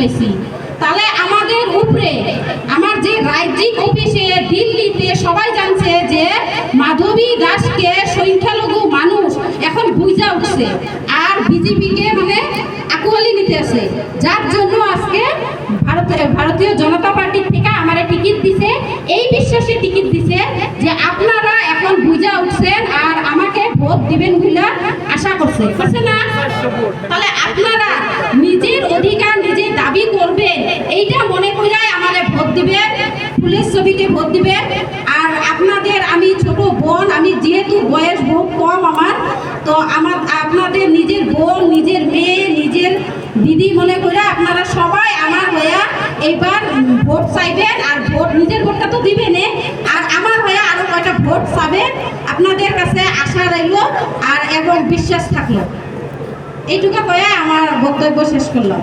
পাইছি। তাহলে আমাদের উপরে আমার যে রাজ্যিক অফিসে দিল্লিতে সবাই জানছে যে মাধবী দাসকে সংখ্যালঘু মানুষ এখন বুঝা উঠছে আর বিজেপিকে মানে আকুয়ালি নিতে আছে, যার জন্য আজকে ভারতীয় জনতা পার্টির থেকে আমার টিকিট দিছে, এই বিশ্বাসে টিকিট দিছে যে আপনারা এখন বুঝা উঠছেন আর আমাকে ভোট দিবেন বলে আশা করছে না। তাহলে আপনারা নিজের অধিকার নিজে দাবি করবেন, এইটা মনে করে আমাদের ভোট দিবেন, ফুলের ছবিতে ভোট দিবেন। আর আপনাদের আমি ছোট বোন, আমি যেহেতু বয়স বহু কম আমার, তো আপনাদের নিজের বোন, নিজের মেয়ে, নিজের দিদি মনে করে আপনারা সবাই আমার হয়ে এবার ভোট চাইবেন। আর ভোট নিজের ভোটটা তো দিবেন, আর আমার হয়ে আরো কয়টা ভোট চাবেন, আপনাদের কাছে আশা রইল আর এবং বিশ্বাস থাকলো। এইটুকু কয়ে আমার বক্তব্য শেষ করলাম।